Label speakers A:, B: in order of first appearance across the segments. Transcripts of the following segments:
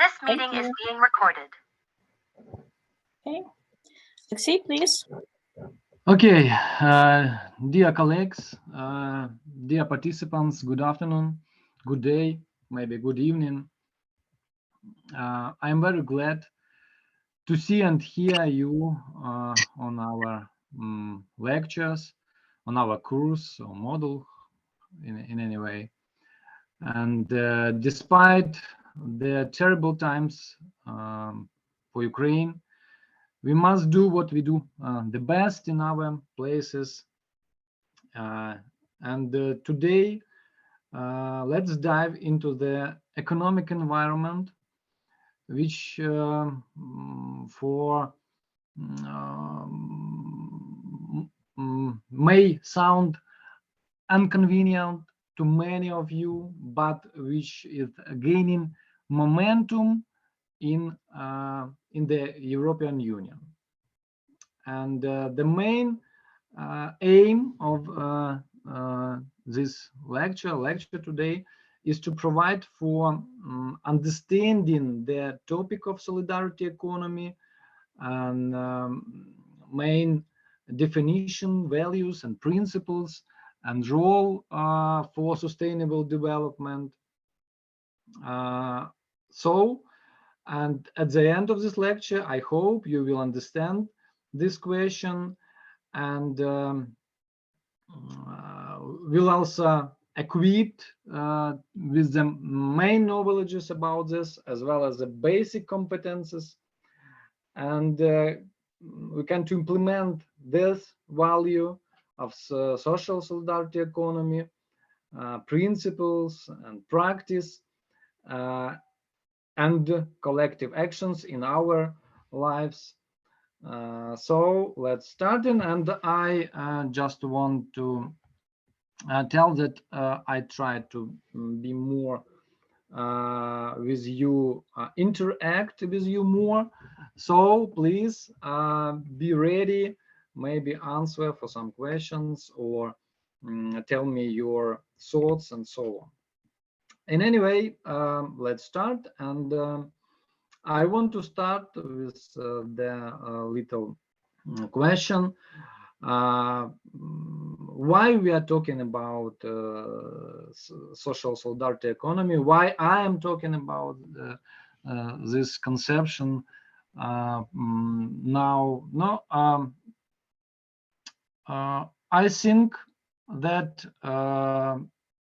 A: This meeting is being recorded.
B: Okay. Alexey, please.
C: Okay, dear colleagues, dear participants, good afternoon, good day, maybe good evening. I'm very glad to see and hear you on our lectures, on our course or model in any way. And despite the terrible times for Ukraine, we must do what we do the best in our places. Today, let's dive into the economic environment, which may sound inconvenient to many of you, but which is gaining momentum in the European Union. And the main aim of this lecture today is to provide for understanding the topic of solidarity economy and main definition, values and principles and role for sustainable development. And at the end of this lecture, I hope you will understand this question and will also equipped with the main knowledges about this, as well as the basic competences, and we can to implement this value of social solidarity economy, principles and practice, and collective actions in our lives. So let's start in, and I just want to tell that I try to be more with you, interact with you more. So please be ready, maybe answer for some questions or tell me your thoughts and so on. In any way, let's start. And I want to start with the little question. Why we are talking about social solidarity economy, why I am talking about this conception now. I think that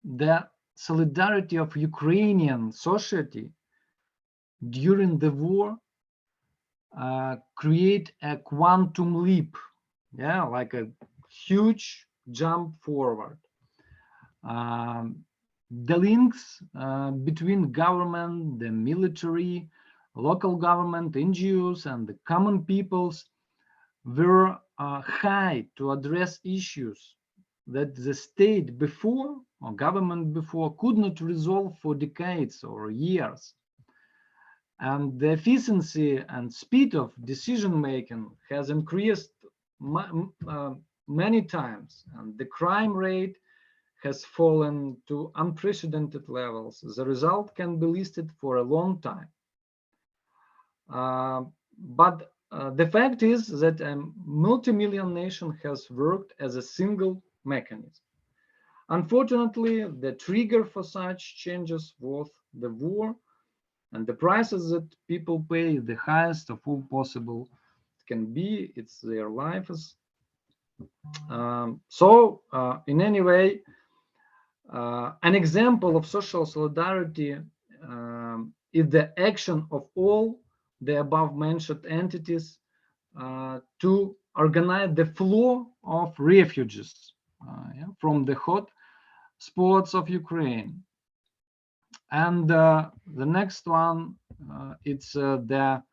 C: the solidarity of Ukrainian society during the war create a quantum leap, like a huge jump forward. The links between government, the military, local government, NGOs, and the common peoples were high to address issues that the state before, or government before, could not resolve for decades or years. And the efficiency and speed of decision making has increased many times, and the crime rate has fallen to unprecedented levels. The result can be listed for a long time. But the fact is that a multi-million nation has worked as a single mechanism. Unfortunately, the trigger for such changes was the war, and the prices that people pay, the highest of all possible can be, it's their lives. In any way, an example of social solidarity is the action of all the above mentioned entities to organize the flow of refugees from the hot spots of Ukraine. And the next one, it's the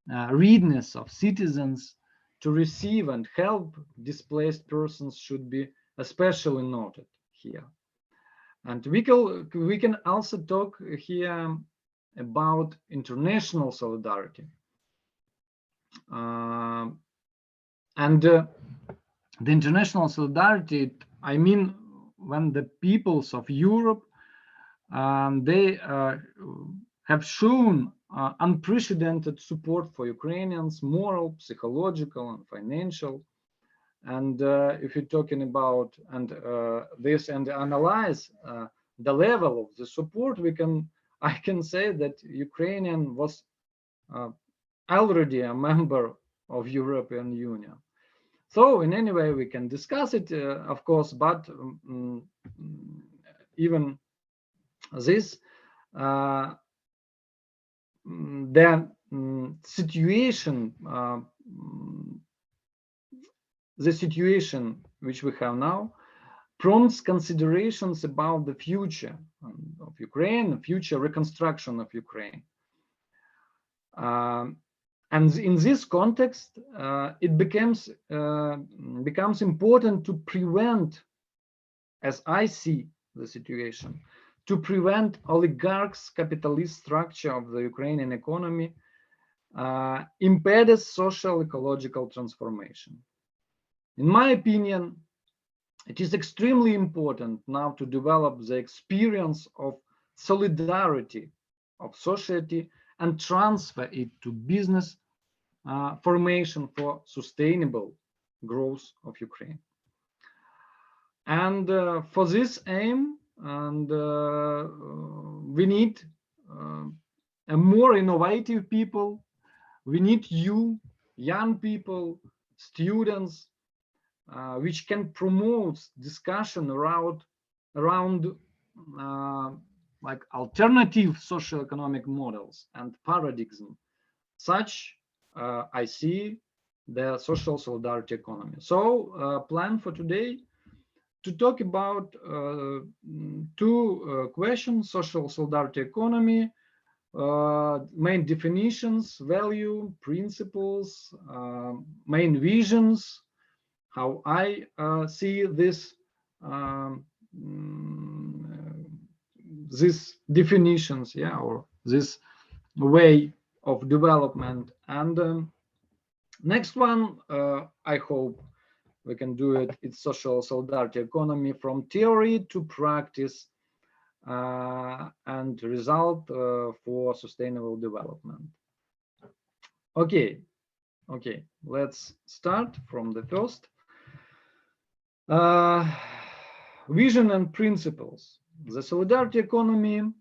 C: readiness of citizens to receive and help displaced persons should be especially noted here. And we can also talk here about international solidarity. And the international solidarity, I mean, when the peoples of Europe, they have shown unprecedented support for Ukrainians, moral, psychological, and financial. And if you're talking about this and analyze the level of the support, I can say that Ukrainian was already a member of European Union. So in any way we can discuss it, of course, but even this, the situation which we have now prompts considerations about the future of Ukraine, future reconstruction of Ukraine. And in this context, it becomes important to prevent, as I see the situation, to prevent oligarchs' capitalist structure of the Ukrainian economy impedes social ecological transformation. In my opinion, it is extremely important now to develop the experience of solidarity of society and transfer it to business formation for sustainable growth of Ukraine. And for this aim, we need a more innovative people. We need you, young people, students, which can promote discussion around like alternative socioeconomic models and paradigms. Such I see the social solidarity economy. So plan for today to talk about two questions: social solidarity economy, main definitions, value, principles, main visions, how I see this these definitions, yeah, or this way of development. And next one, I hope we can do it. It's social solidarity economy from theory to practice and result for sustainable development. Okay, let's start from the first. Vision and principles. The solidarity economy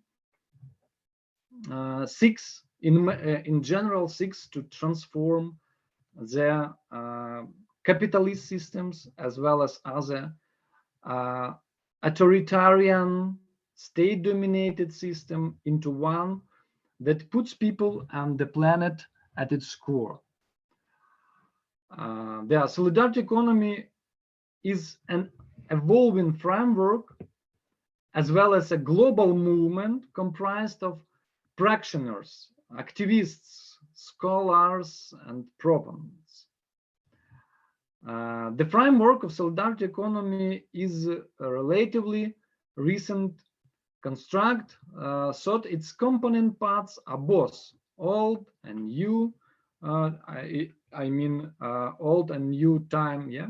C: seeks, in general, seeks to transform the capitalist systems as well as other authoritarian state-dominated system into one that puts people and the planet at its core. The solidarity economy is an evolving framework as well as a global movement comprised of practitioners, activists, scholars, and proponents. The framework of solidarity economy is a relatively recent construct, so its component parts are both old and new. I mean old and new time, yeah.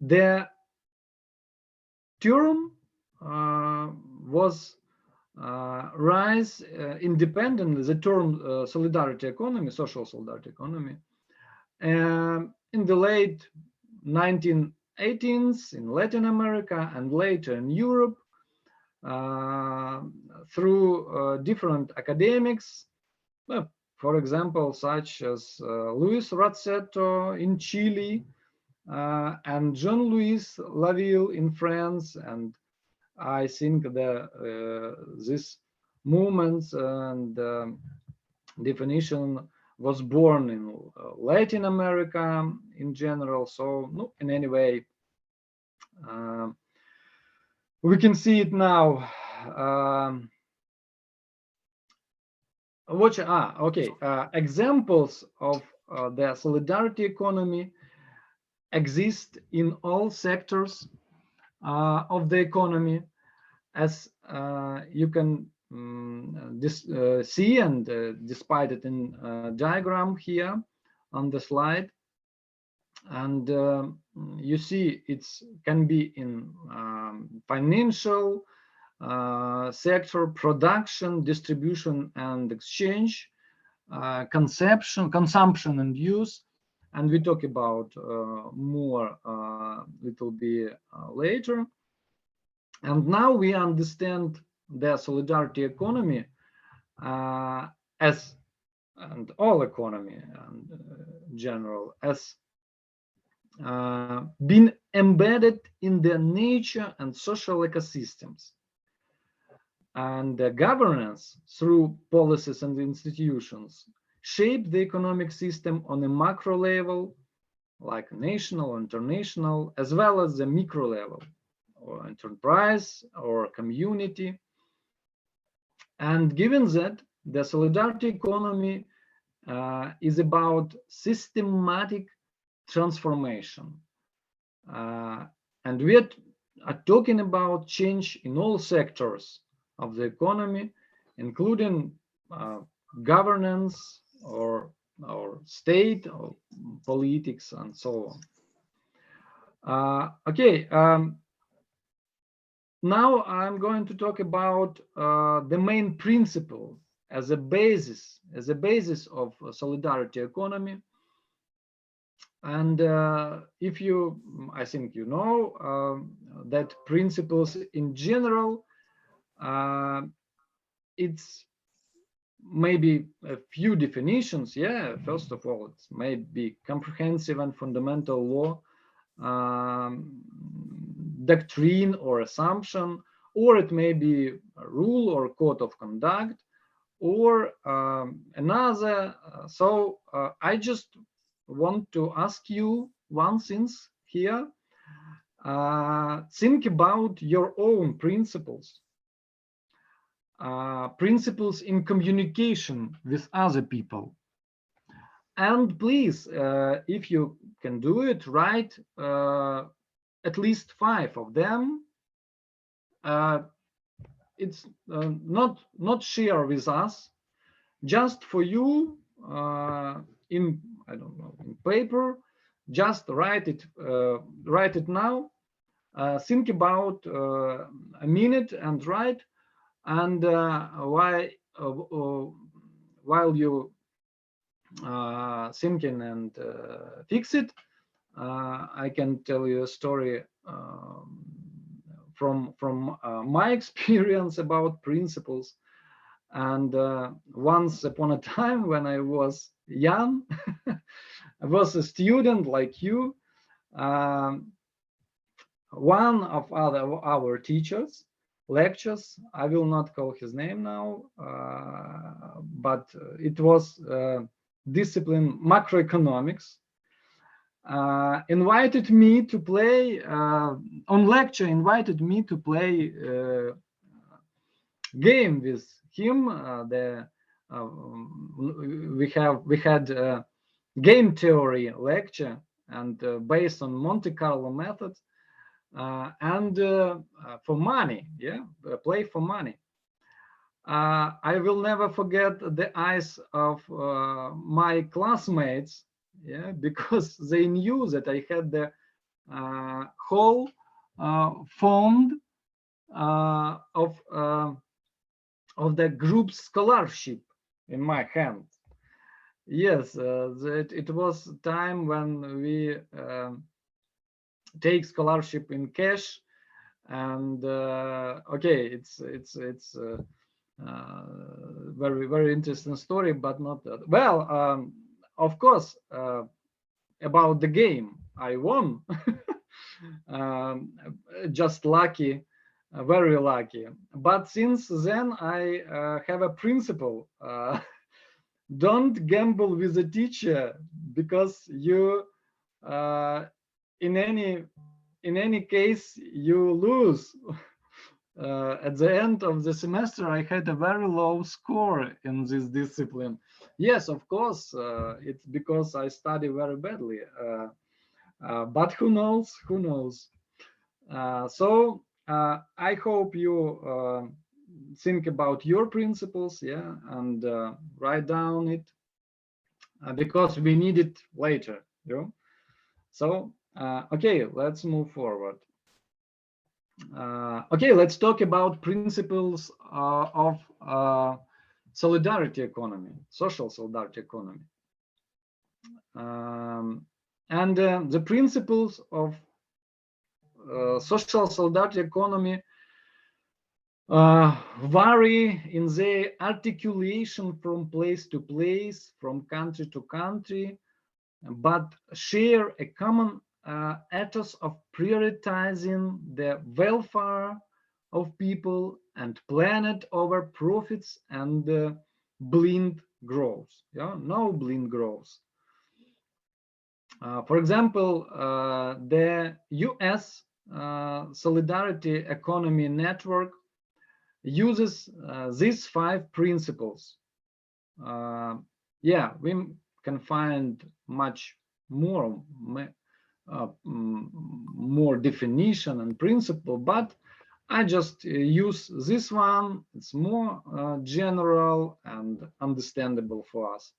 C: The term was rise independently, the term solidarity economy, social solidarity economy, in the late 1918s in Latin America and later in Europe through different academics, for example, such as Luis Rossetto in Chile, and Jean-Louis Laville in France. And I think this movement and definition was born in Latin America in general. So no, in any way, we can see it now. Examples of the solidarity economy exist in all sectors of the economy, as you can see, and despite it in diagram here on the slide. And you see it can be in financial sector: production, distribution and exchange, consumption and use, and we talk about more little bit later. And now we understand the solidarity economy as, and all economy and general, as been embedded in the nature and social ecosystems, and the governance through policies and institutions shape the economic system on a macro level, like national, international, as well as the micro level, or enterprise or community. And given that the solidarity economy is about systematic transformation, and we are talking about change in all sectors of the economy, including governance or state or politics and so on. Now I'm going to talk about the main principle as a basis of solidarity economy. And if you, I think you know that principles in general, it's maybe a few definitions. Yeah, first of all, it may be comprehensive and fundamental law, doctrine or assumption, or it may be a rule or code of conduct, or another. So I just want to ask you one thing here. Think about your own principles. Principles in communication with other people. And please, if you can do it, write at least 5 of them. It's not share with us, just for you in, I don't know, in paper. Just write it now. Think about a minute and write. And while you thinking and fix it, I can tell you a story from my experience about principles. And once upon a time, when I was young, I was a student like you. One of our teachers lectures, I will not call his name now, but it was discipline macroeconomics, invited me to play on lecture, invited me to play game with him. We had game theory lecture, and based on Monte Carlo method, and for money, play for money. I will never forget the eyes of my classmates, because they knew that I had the whole fund of the group scholarship in my hand. Yes, it was time when we take scholarship in cash, and okay, it's very, very interesting story, but not that well. Of course, about the game, I won. Just lucky, very lucky. But since then, I have a principle: don't gamble with a teacher, because you in any case you lose. At the end of the semester, I had a very low score in this discipline. Yes, of course, it's because I study very badly. But who knows? Who knows? So I hope you think about your principles, and write down it, because we need it later. So okay, let's move forward. Okay, let's talk about principles of solidarity economy, social solidarity economy. And the principles of social solidarity economy vary in their articulation from place to place, from country to country, but share a common ethos of prioritizing the welfare of people and planet over profits and blind growth. Yeah, no blind growth. For example, the US Solidarity Economy Network uses these 5 principles. Yeah, we can find much more more definition and principle, but I just use this one. It's more general and understandable for us.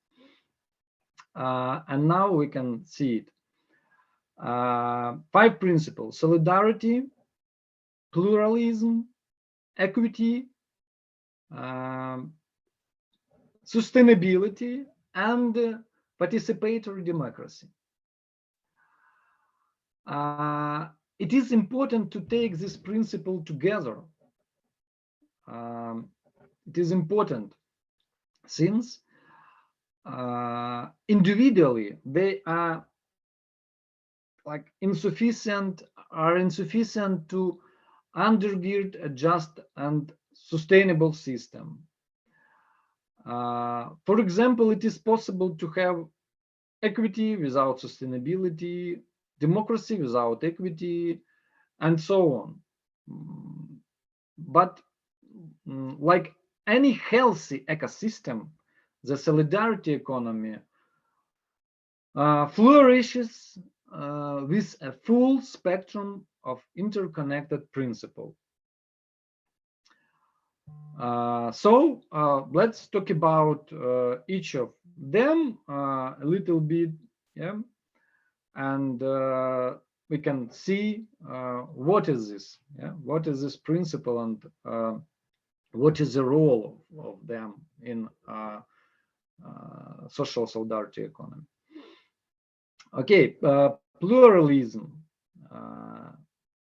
C: And now we can see it. 5 principles: solidarity, pluralism, equity, sustainability, and participatory democracy. It is important to take this principle together. It is important since individually they are like insufficient to undergird a just and sustainable system. For example, it is possible to have equity without sustainability, democracy without equity, and so on. But like any healthy ecosystem, the solidarity economy flourishes with a full spectrum of interconnected principles. So let's talk about each of them a little bit, yeah, and we can see what is this, yeah, what is this principle, and what is the role of them in social solidarity economy. Okay, pluralism.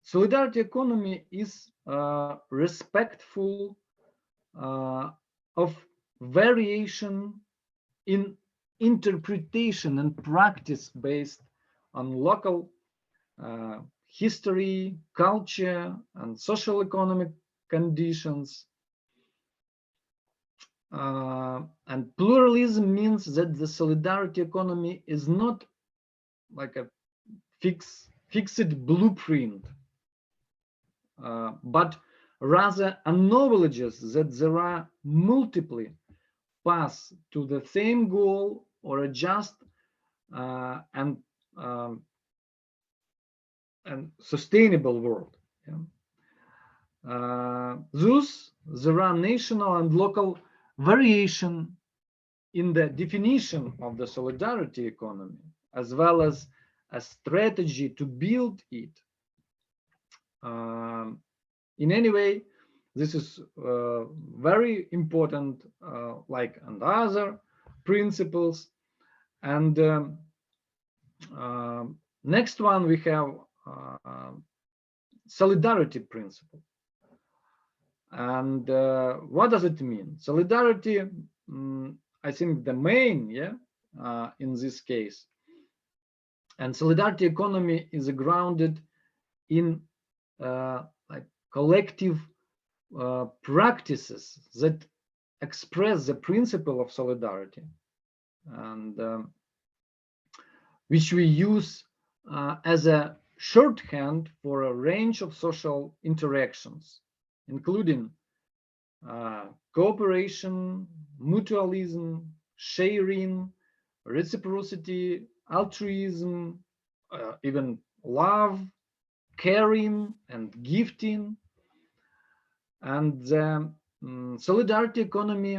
C: Solidarity economy is respectful of variation in interpretation and practice based on local history, culture, and social economic conditions. And pluralism means that the solidarity economy is not like a fixed blueprint, but rather acknowledges that there are multiple paths to the same goal or a just and sustainable world. Yeah? Thus, there are national and local variation in the definition of the solidarity economy, as well as a strategy to build it. In any way, this is very important, like and other principles. And next one, we have solidarity principle. And what does it mean? Solidarity, I think the main, yeah, in this case. And solidarity economy is grounded in like collective practices that express the principle of solidarity, and which we use as a shorthand for a range of social interactions, including cooperation, mutualism, sharing, reciprocity, altruism, even love, caring, and gifting. And the solidarity economy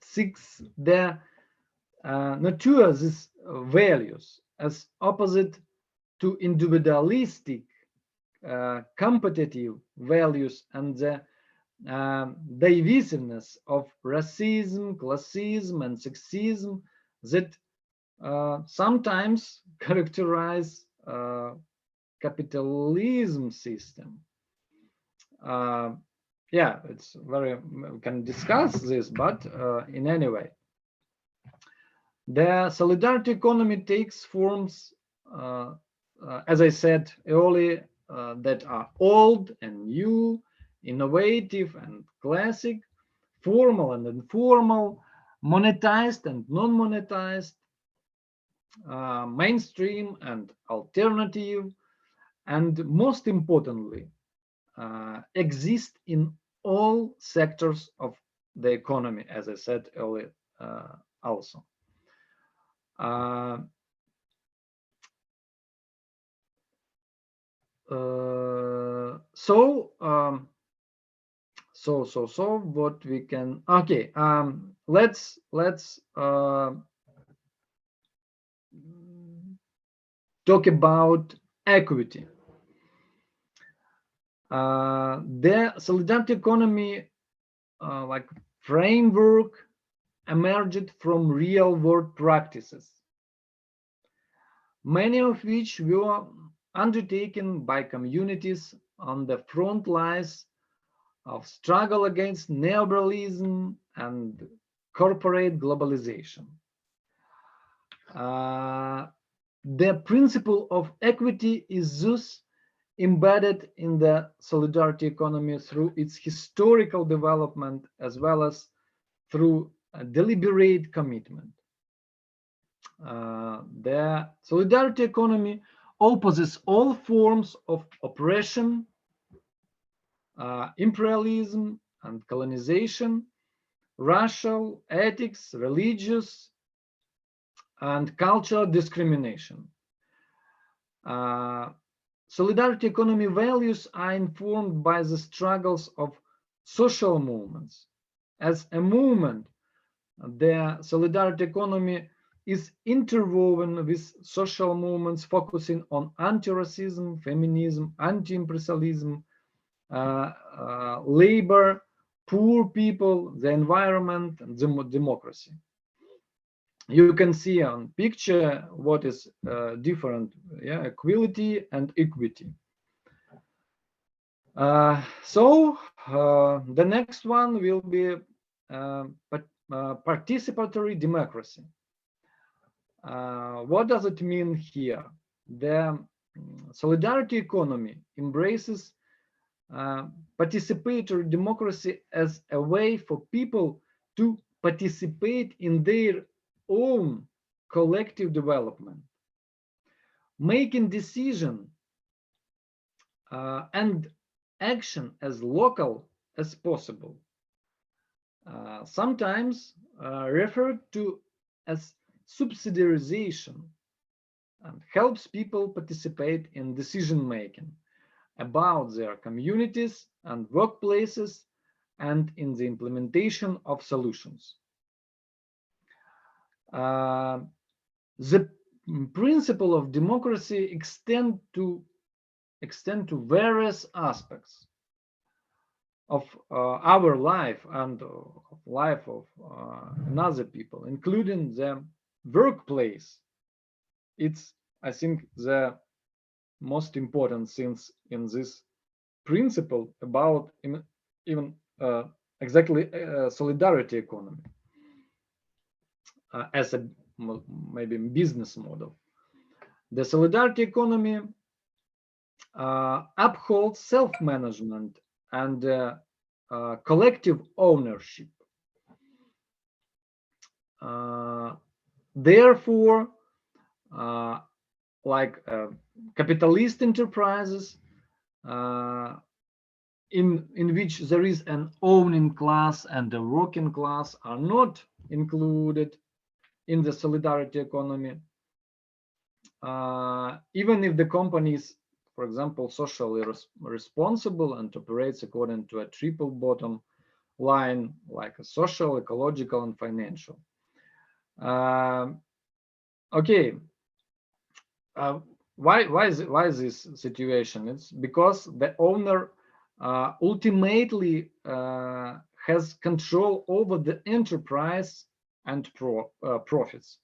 C: seeks the nurture these values as opposite to individualistic competitive values and the divisiveness of racism, classism, and sexism that sometimes characterize capitalism system. Yeah, it's very, we can discuss this, but in any way, the solidarity economy takes forms, as I said earlier, that are old and new, innovative and classic, formal and informal, monetized and non-monetized, mainstream and alternative, and most importantly, exist in all sectors of the economy, as I said earlier also. So what we can, okay, let's talk about equity. The solidarity economy like framework emerged from real world practices, many of which were undertaken by communities on the front lines of struggle against neoliberalism and corporate globalization. The principle of equity is thus embedded in the solidarity economy through its historical development as well as through a deliberate commitment. The solidarity economy opposes all forms of oppression, imperialism and colonization, racial, ethics, religious, and cultural discrimination. Solidarity economy values are informed by the struggles of social movements. As a movement, the solidarity economy is interwoven with social movements focusing on anti-racism, feminism, anti-imperialism, labor, poor people, the environment, and democracy. You can see on picture what is different, yeah, equality and equity. So the next one will be participatory democracy. What does it mean here? The solidarity economy embraces participatory democracy as a way for people to participate in their own collective development, making decision and action as local as possible, sometimes referred to as subsidiarization, and helps people participate in decision making about their communities and workplaces and in the implementation of solutions. The principle of democracy extend to various aspects of our life and of life of another people, including the workplace. It's, I think, the most important things in this principle about even exactly solidarity economy as a maybe business model. The solidarity economy upholds self-management and collective ownership. Therefore, like capitalist enterprises in which there is an owning class and a working class are not included in the solidarity economy, even if the company is, for example, socially responsible and operates according to a triple bottom line, like a social, ecological, and financial. Okay, why is this situation? It's because the owner ultimately has control over the enterprise and profits.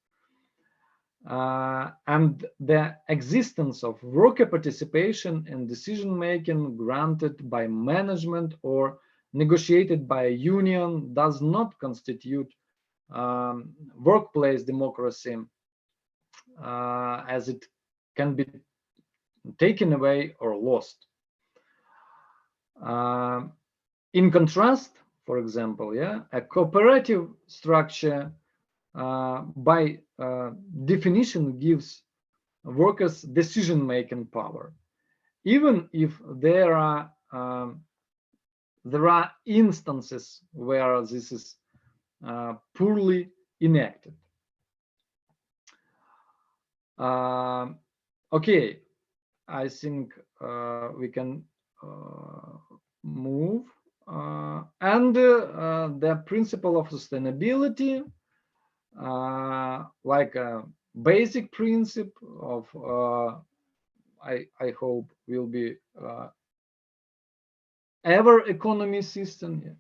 C: And the existence of worker participation in decision making granted by management or negotiated by a union does not constitute workplace democracy, as it can be taken away or lost. In contrast, for example, a cooperative structure by definition gives workers decision-making power, even if there are instances where this is poorly enacted. Okay, I think we can move. And the principle of sustainability, like a basic principle of, I hope, will be ever economy system,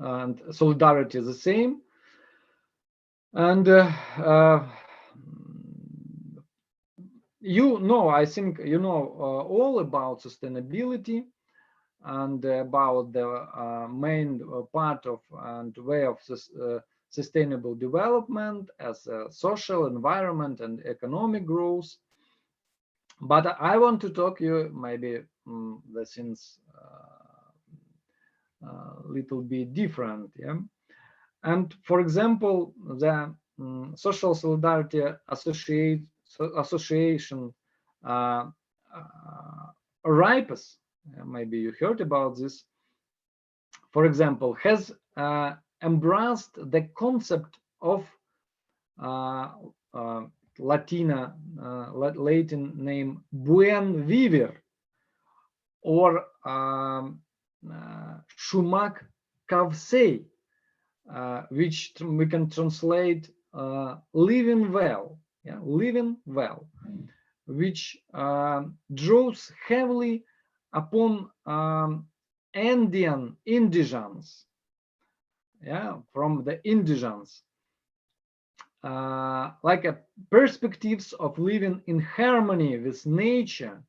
C: and solidarity is the same. And I think you know all about sustainability and about the main part of and way of sustainable development as social, environment, and economic growth. But I want to talk you maybe the things little bit different. And for example, the Social Solidarity Association RIPES, maybe you heard about this, for example, has embraced the concept of Latin name buen vivir, or shumak kavsei, which we can translate living well, living well, which draws heavily upon Andean indigence, from the indigence, like perspectives of living in harmony with nature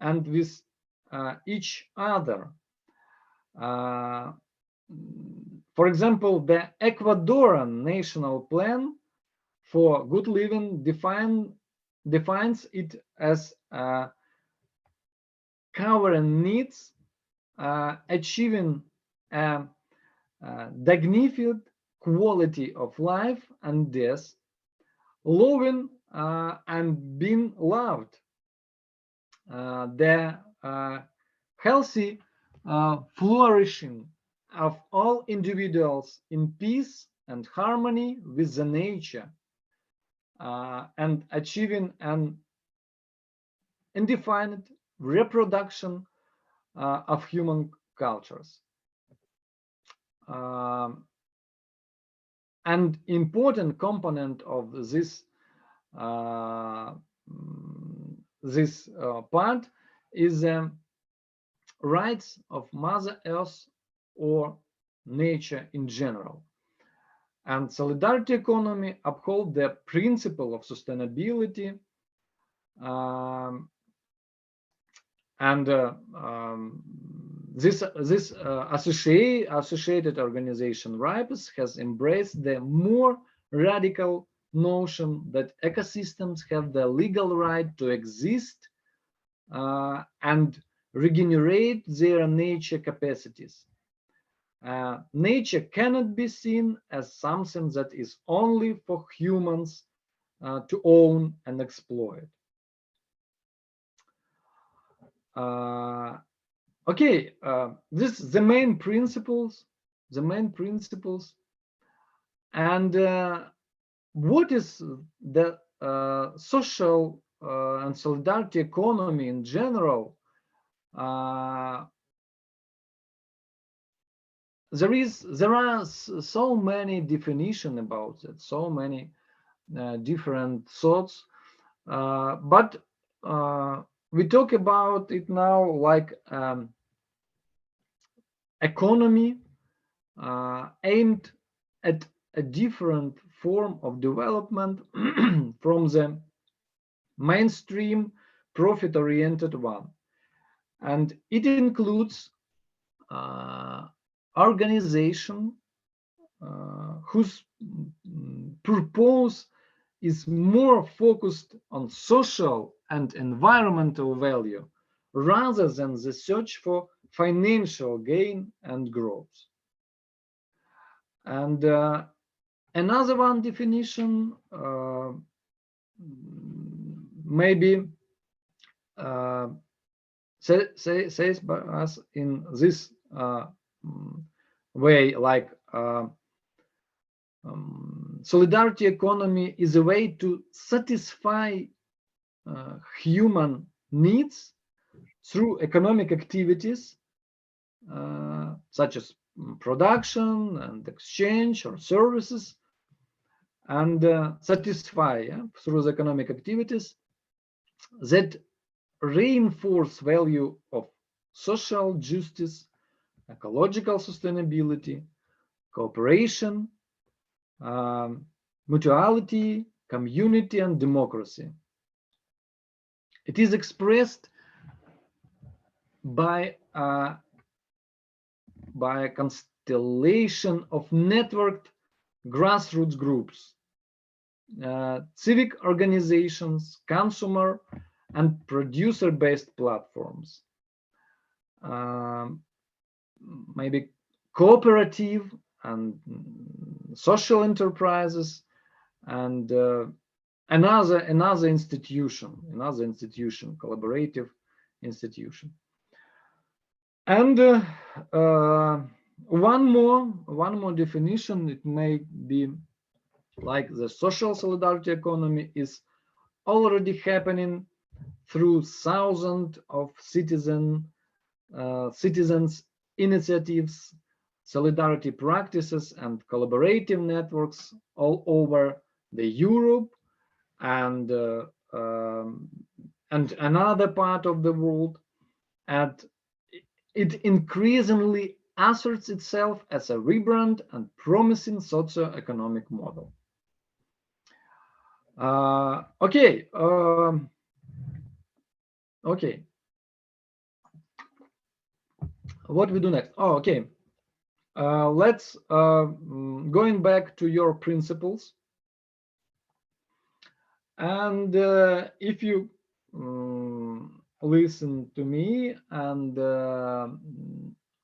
C: and with each other. For example, the Ecuadorian National Plan for Good Living defines it as covering needs, achieving a dignified quality of life and death, loving and being loved, the healthy flourishing of all individuals in peace and harmony with the nature, and achieving an indefinite reproduction of human cultures. An important component of this part is the rights of Mother Earth or nature in general. And solidarity economy uphold the principle of sustainability, and this associated organization RIPES has embraced the more radical notion that ecosystems have the legal right to exist and regenerate their nature capacities. Nature cannot be seen as something that is only for humans to own and exploit. Okay, this is the main principles. And what is the social and solidarity economy in general? There are so many definitions about it, so many different thoughts, but we talk about it now like economy aimed at a different form of development from the mainstream profit-oriented one. And it includes organization whose purpose is more focused on social and environmental value rather than the search for financial gain and growth. And another one definition maybe says by us in this way, like solidarity economy is a way to satisfy human needs through economic activities such as production and exchange or services, and satisfy through the economic activities that reinforce value of social justice, ecological sustainability, cooperation, mutuality, community, and democracy. It is expressed by a constellation of networked grassroots groups, civic organizations, consumer and producer-based platforms, maybe cooperative and social enterprises, and another institution, collaborative institution. And one more definition, it may be like the social solidarity economy is already happening through thousands of citizens initiatives, solidarity practices, and collaborative networks all over the Europe and another part of the world, and it increasingly asserts itself as a vibrant and promising socio-economic model. Okay. What we do next? Oh, okay. Let's going back to your principles. And if you listen to me, and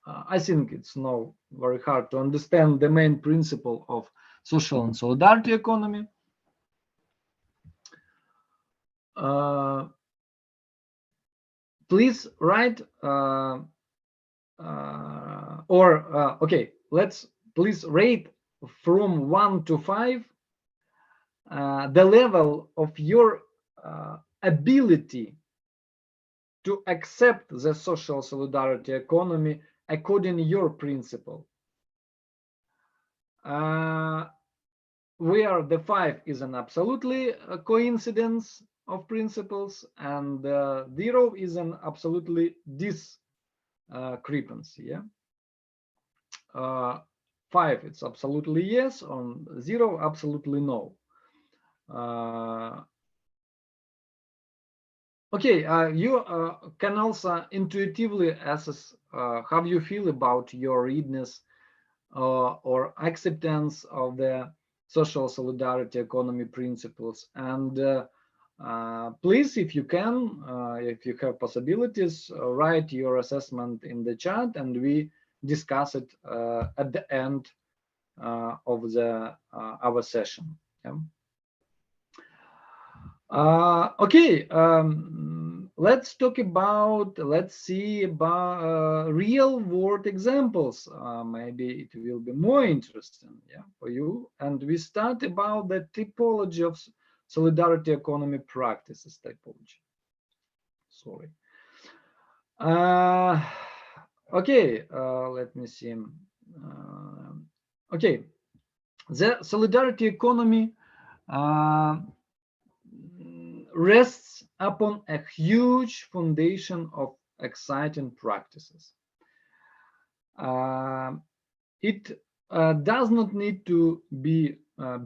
C: I think it's now very hard to understand the main principle of social and solidarity economy. Please write okay, let's please rate from 1 to 5 the level of your ability to accept the social solidarity economy according to your principle, where the 5 is an absolutely a coincidence of principles, and 0 is an absolutely discrepancy. Yeah. 5 it's absolutely yes, on 0 absolutely no. Okay, you can also intuitively assess how you feel about your readiness or acceptance of the social solidarity economy principles. And please, if you can, if you have possibilities, write your assessment in the chat, and we discuss it at the end of the our session. Yeah. Okay, let's talk about, let's see about real world examples. Maybe it will be more interesting, yeah, for you. And we start about the typology of solidarity economy practices typology. Sorry. Okay, let me see. Okay, the solidarity economy rests upon a huge foundation of exciting practices. It does not need to be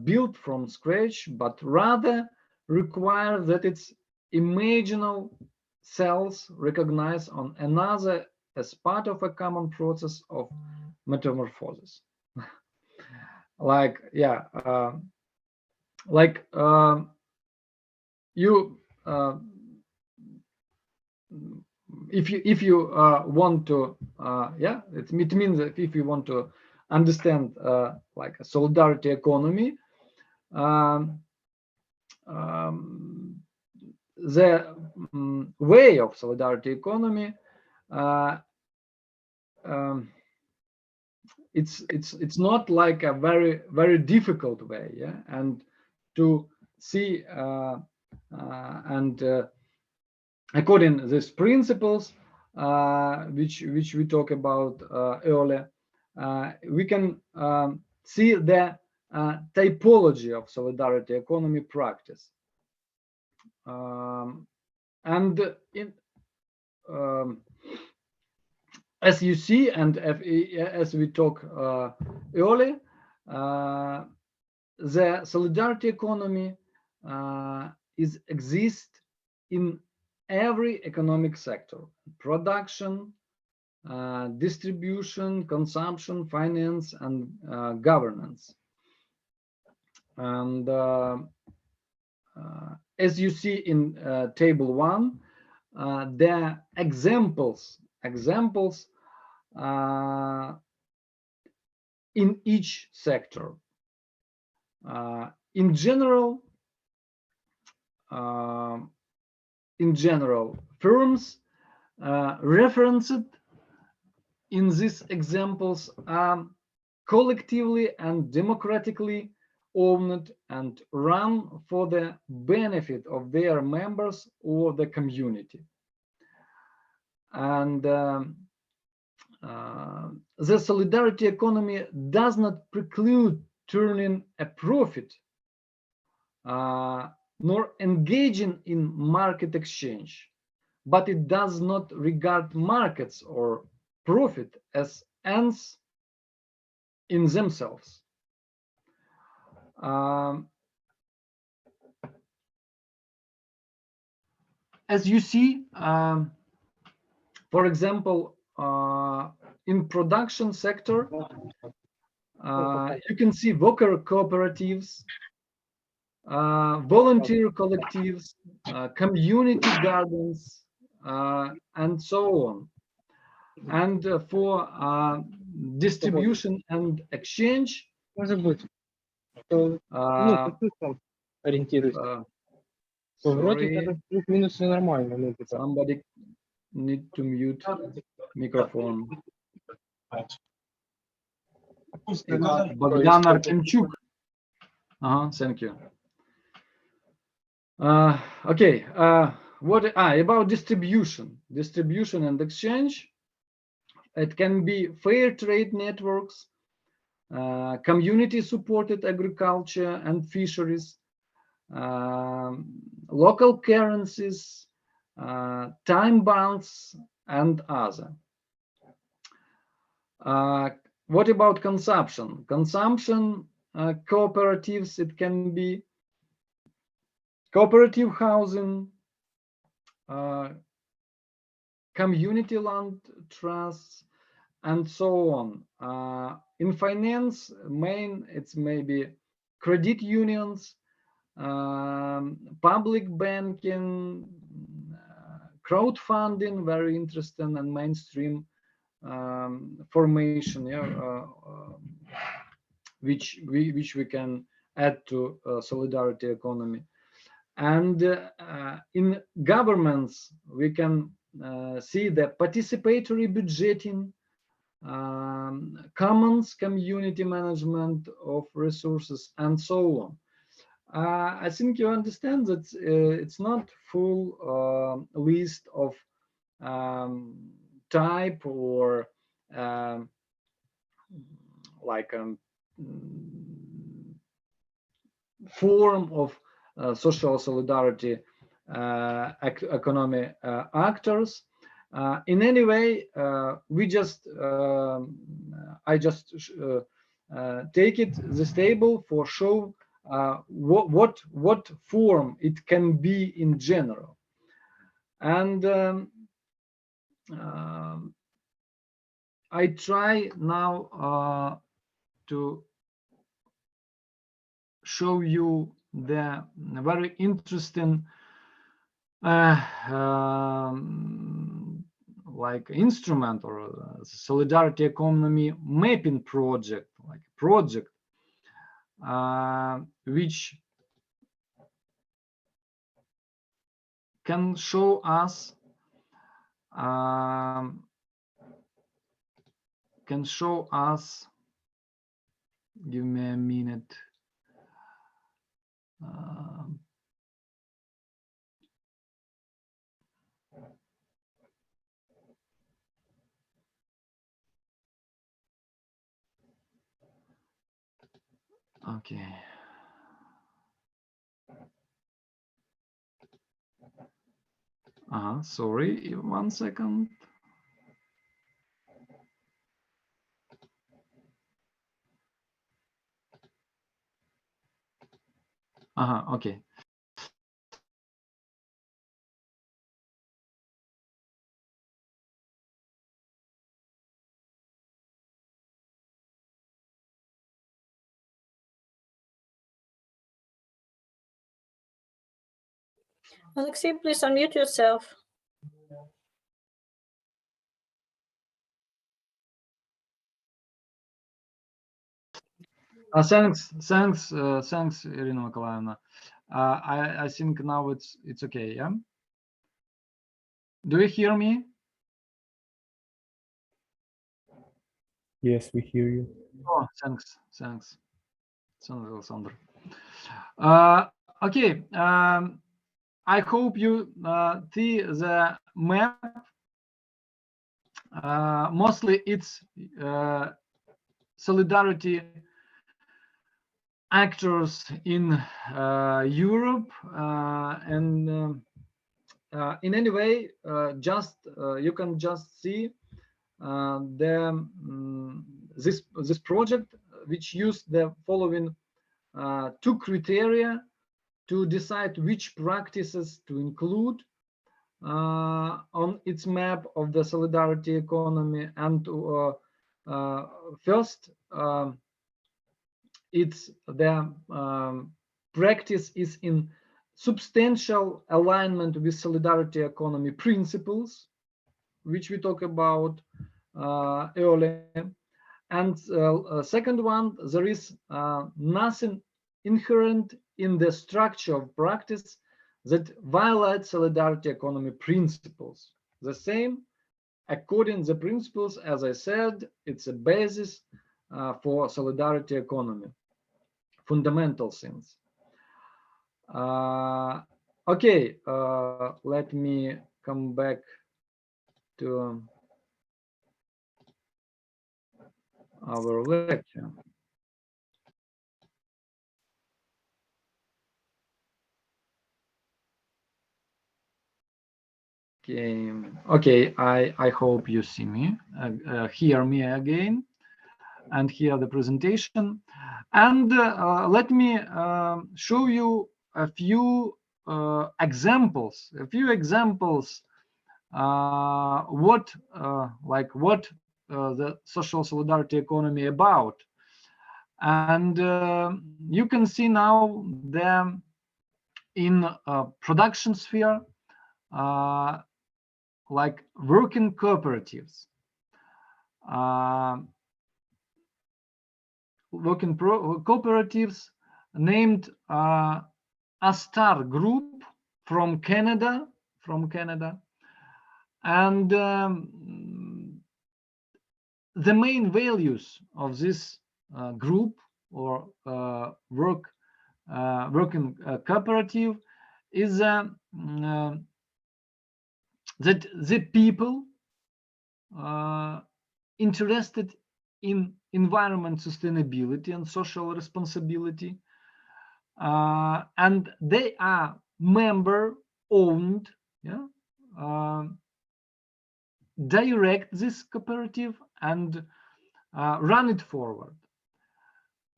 C: built from scratch, but rather require that its imaginal cells recognize on another as part of a common process of metamorphosis. Like, yeah, like you, if you want to, yeah, it means that if you want to understand like a solidarity economy, the way of solidarity economy, it's not like a very difficult way, yeah, and to see and according to these principles which we talk about earlier, we can see the typology of solidarity economy practice. And in as you see, and as we talk earlier, the solidarity economy exists in every economic sector: production, distribution, consumption, finance, and governance. And as you see in table 1, the examples in each sector. In general, firms referenced in these examples are collectively and democratically owned and run for the benefit of their members or the community. And the solidarity economy does not preclude turning a profit nor engaging in market exchange, but it does not regard markets or profit as ends in themselves. As you see, for example, in production sector, you can see worker cooperatives, volunteer collectives, community gardens, and so on. And for distribution and exchange,
D: Может быть. Ну, ты сам ориентируйся. Вроде
C: sorry,
D: как плюс-минус все нормально. Ну, типа.
C: somebody need to mute microphone. Bogdan Artemchuk. Thank you. Okay. What about distribution and exchange? It can be fair trade networks, community supported agriculture and fisheries, local currencies, time bonds, and other. What about consumption? Consumption cooperatives, it can be cooperative housing, community land trusts, and so on. In finance, it's maybe credit unions, public banking, crowdfunding, very interesting and mainstream formation, which we can add to solidarity economy. And in governments, we can see the participatory budgeting, commons community management of resources, and so on. I think you understand that it's not full list of type or like form of social solidarity economy actors. In any way, I just take it this table for show what form it can be in general. And I try now to show you the very interesting like instrument or solidarity economy mapping project, like project which can show us give me a minute. Okay. Sorry, 1 second. Okay.
B: Alexei, please unmute yourself.
C: Thanks, Irina Nikolaevna. I think now it's okay. Yeah. Do you hear me?
E: Yes, we hear you.
C: Oh, thanks, Alexander. Okay. I hope you see the map. Mostly it's solidarity actors in Europe, and in any way, you can just see this project, which used the following 2 criteria to decide which practices to include on its map of the solidarity economy. And first, it's the practice is in substantial alignment with solidarity economy principles, which we talk about earlier. And second one, there is nothing inherent in the structure of practice that violates solidarity economy principles. The same, according to the principles, as I said, it's a basis for solidarity economy, fundamental things. Okay, let me come back to our lecture. Okay, I hope you see me, hear me again, and hear the presentation. And let me show you a few examples. What the social solidarity economy about. And you can see now the in production sphere, like working cooperatives, cooperatives named Astar Group from Canada, and the main values of this group or working cooperative is that the people interested in environment sustainability and social responsibility and they are member owned. Yeah, direct this cooperative and run it forward.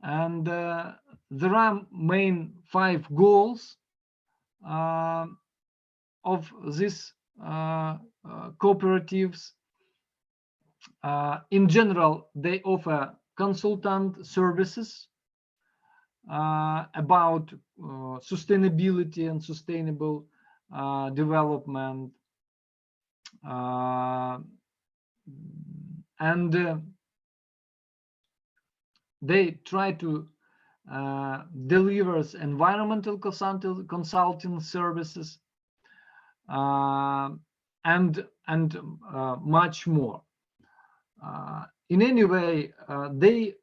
C: And there are main 5 goals of these cooperatives. In general, they offer consultant services about sustainability and sustainable development, and they try to deliver environmental consulting services and much more. In any way, they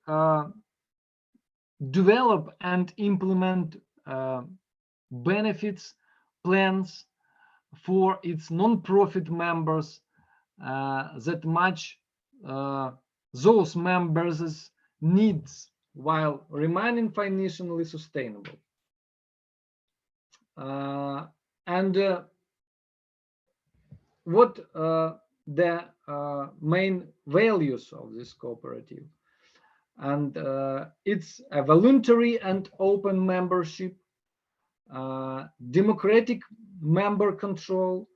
C: develop and implement benefits plans for its non-profit members that match those members' needs while remaining financially sustainable. And what the main values of this cooperative? And it's a voluntary and open membership, democratic member control,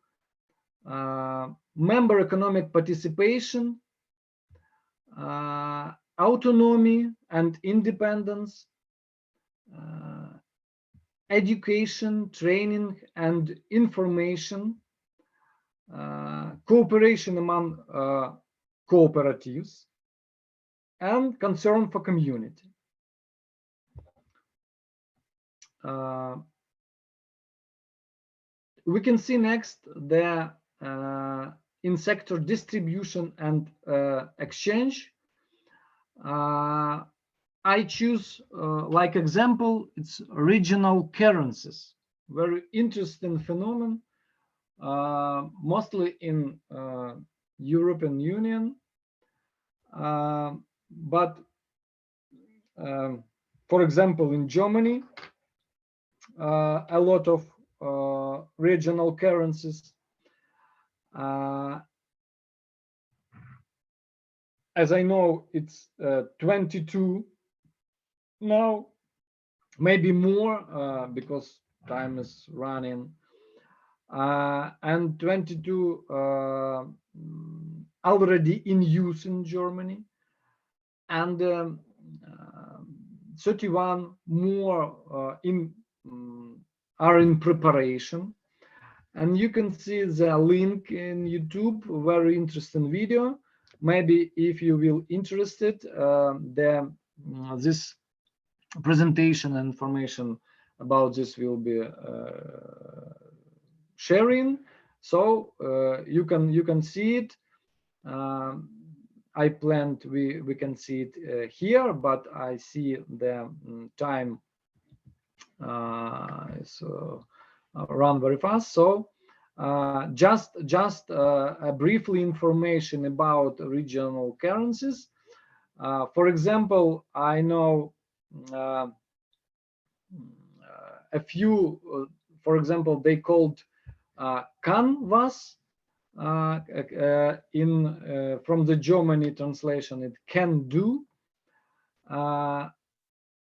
C: member economic participation, autonomy and independence, education, training and information, cooperation among cooperatives, and concern for community. We can see next the in sector distribution and exchange. I choose like example, it's regional currencies, very interesting phenomenon, mostly in European Union, but for example in Germany, a lot of regional currencies. As I know, it's 22 now, maybe more because time is running, and 22 already in use in Germany, and 31 more are in preparation. And you can see the link in YouTube, very interesting video. Maybe if you will interested, this presentation information about this will be sharing, so you can see it. I planned we can see it here, but I see the time is run very fast. So just a briefly information about regional currencies. For example, I know a few. For example, they called Canvas. From the Germany translation, it can do,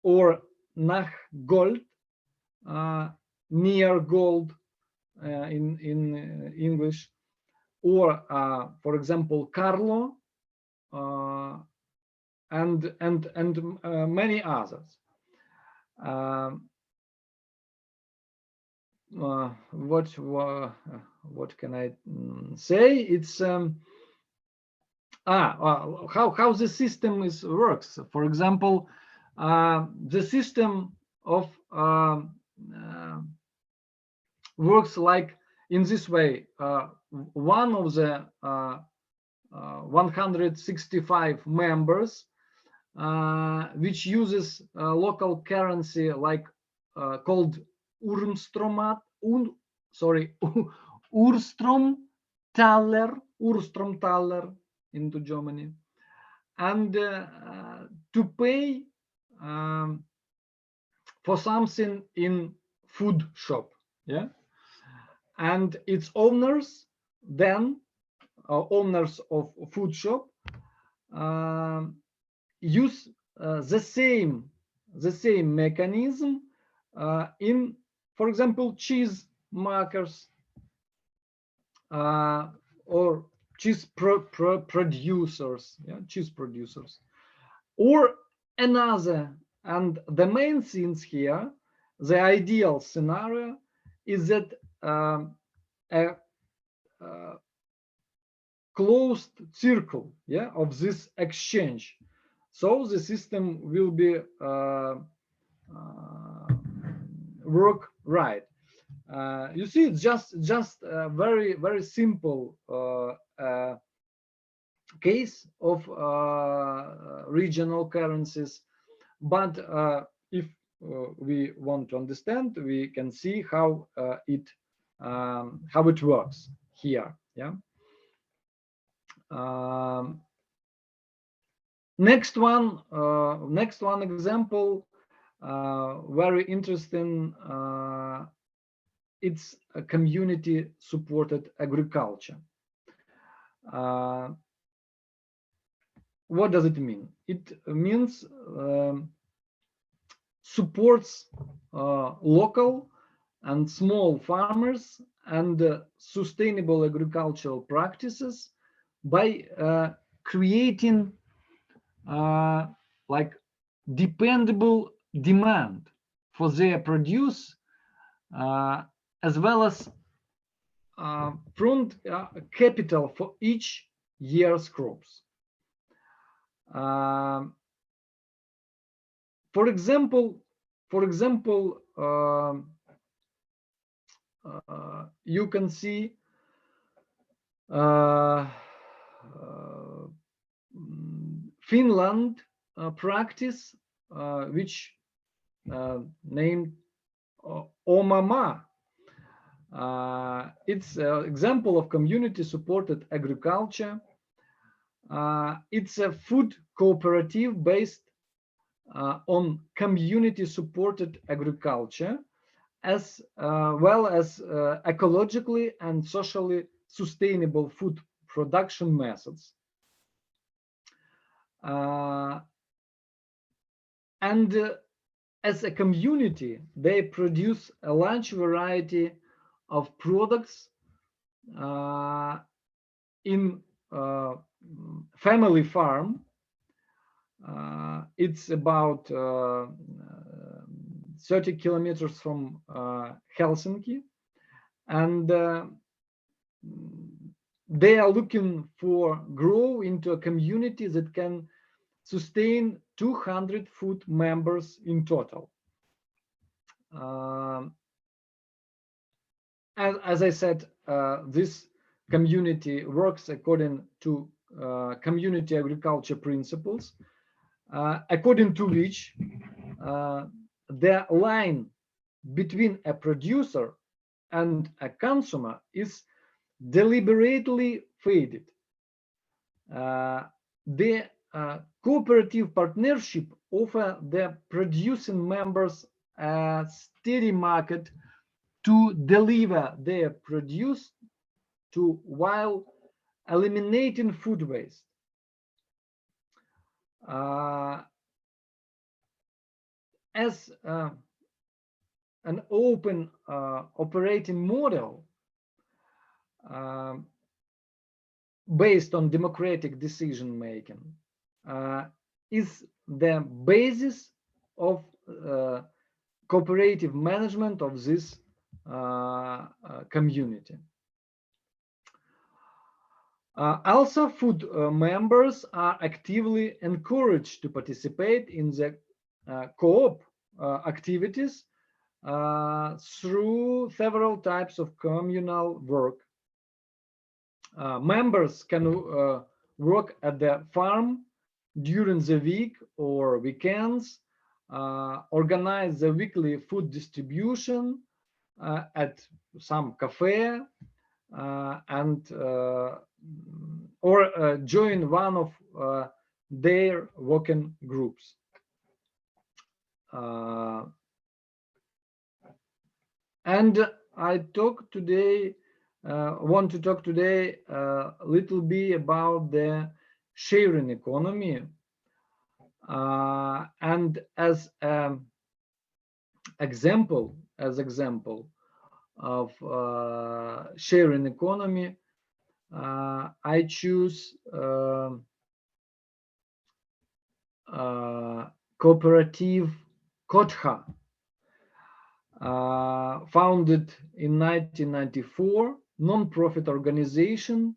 C: or nach Gold, near gold in English, or for example Carlo, and many others. What can I say? It's how the system works. For example, the system of works like in this way. One of the 165 members, which uses local currency like called Urstromtaler into Germany, and to pay for something in food shop, yeah, and its owners then owners of food shop use the same mechanism in, for example, cheese makers or cheese producers, yeah, cheese producers, or another. And the main things here, the ideal scenario is that a closed circle, yeah, of this exchange. So the system will be work right. You see, it's just a very simple case of regional currencies, but if we want to understand, we can see how it works here. Yeah. Next one example, very interesting. It's a community supported agriculture. What does it mean? It means supports local and small farmers and sustainable agricultural practices by creating like dependable demand for their produce, as well as front capital for each year's crops. For example, you can see Finland practice, which named Omama. It's an example of community-supported agriculture. It's a food cooperative based on community-supported agriculture, as well as ecologically and socially sustainable food production methods. And as a community, they produce a large variety of products in family farm. It's about 30 kilometers from Helsinki, and they are looking for grow into a community that can sustain 200 food members in total. As I said, this community works according to community agriculture principles, according to which the line between a producer and a consumer is deliberately faded. The cooperative partnership offer the producing members a steady market to deliver their produce to, while eliminating food waste. As an open operating model based on democratic decision making is the basis of cooperative management of this community. Also, food members are actively encouraged to participate in the co-op activities through several types of communal work. Members can work at the farm during the week or weekends, organize the weekly food distribution at some cafe, and or join one of their working groups. And I talk today, want to talk today a little bit about the sharing economy, and as example of sharing economy, I choose cooperative Kotha, founded in 1994, non-profit organization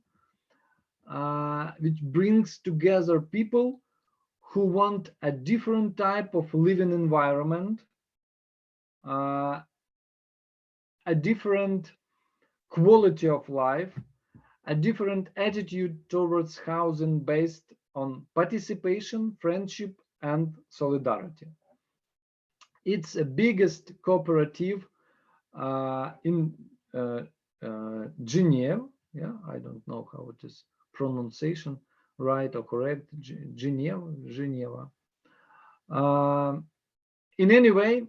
C: which brings together people who want a different type of living environment, a different quality of life, a different attitude towards housing based on participation, friendship, and solidarity. It's the biggest cooperative in Geneva. Yeah, I don't know how it is pronunciation, right or correct. Geneva. In any way,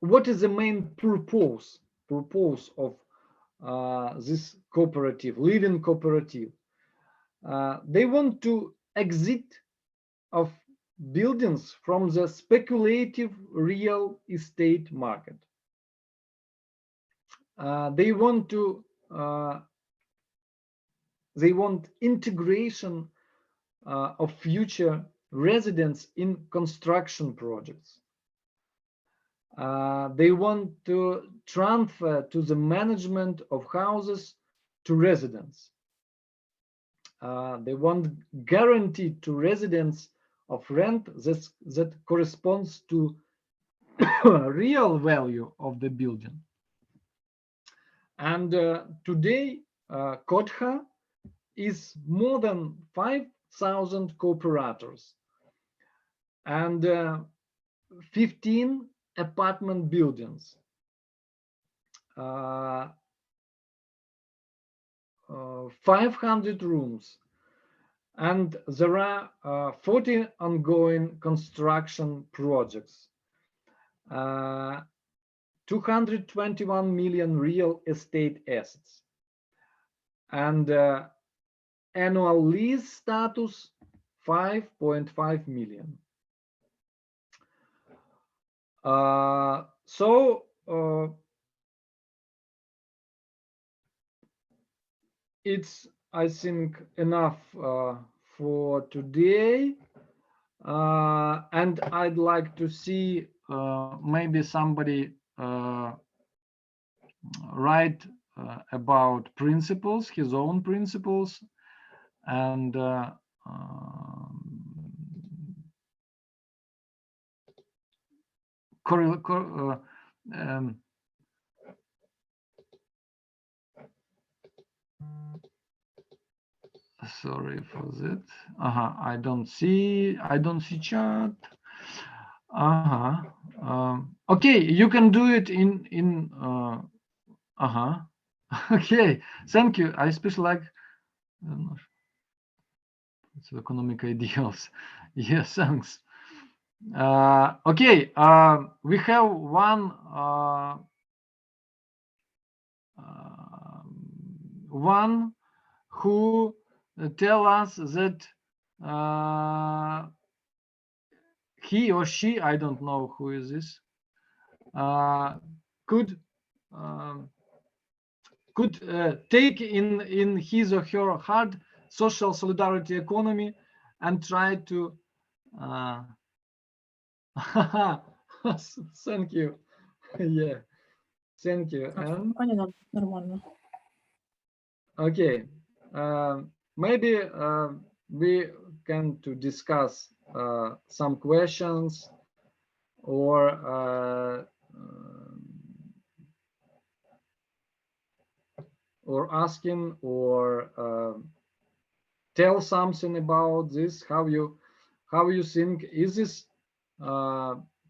C: what is the main purpose of this cooperative, living cooperative? They want to exit of buildings from the speculative real estate market. They want integration of future residents in construction projects. They want to transfer to the management of houses to residents. They want guaranteed to residents of rent that corresponds to real value of the building. And today, Kotha is more than 5,000 cooperators and 15 apartment buildings, 500 rooms, and there are 40 ongoing construction projects, 221 million real estate assets, and annual lease status 5.5 million. It's, I think, enough for today, and I'd like to see maybe somebody write about principles, his own principles, and sorry for that. I don't see chat. Okay, you can do it in okay, thank you. I especially like economic ideals. Yes, thanks. Okay, we have one who tell us that he or she, I don't know who is this, could take in his or her heart social solidarity economy and try to thank you. Yeah, thank you. And okay, maybe we can to discuss some questions or asking or tell something about this. How you think, is this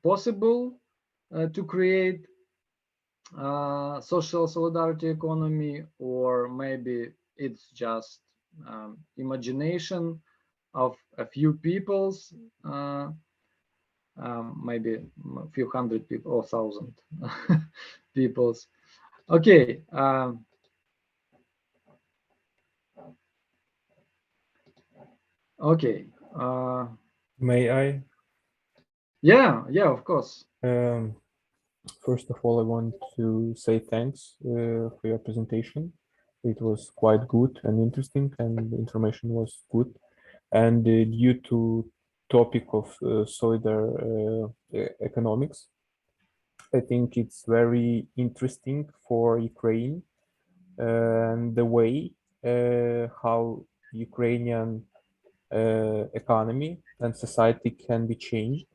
C: possible to create social solidarity economy, or maybe it's just imagination of a few peoples? maybe a few hundred people or thousand peoples. Okay. Okay.
E: May I?
C: Yeah, of course.
E: First of all, I want to say thanks for your presentation. It was quite good and interesting, and the information was good. And due to topic of solidar economics, I think it's very interesting for Ukraine and the way how Ukrainian economy and society can be changed.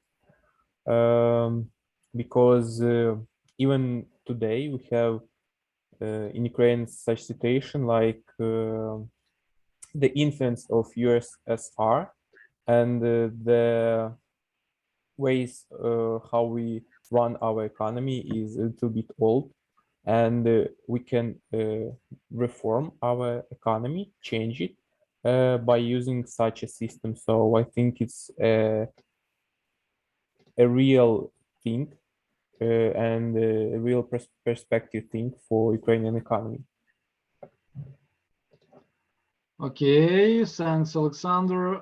E: Because even today we have in Ukraine such situation like the influence of USSR and the ways how we run our economy is a little bit old, and we can reform our economy, change it by using such a system. So I think it's a real thing and a real perspective thing for Ukrainian economy.
C: Okay, thanks, Alexander.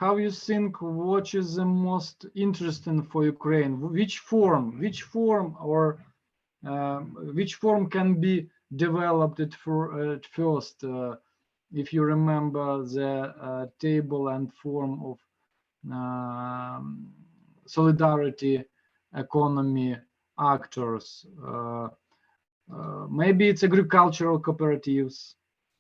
C: How you think? What is the most interesting for Ukraine? Which form, or which form can be developed at first? If you remember the table and form of solidarity economy actors. Maybe it's agricultural cooperatives,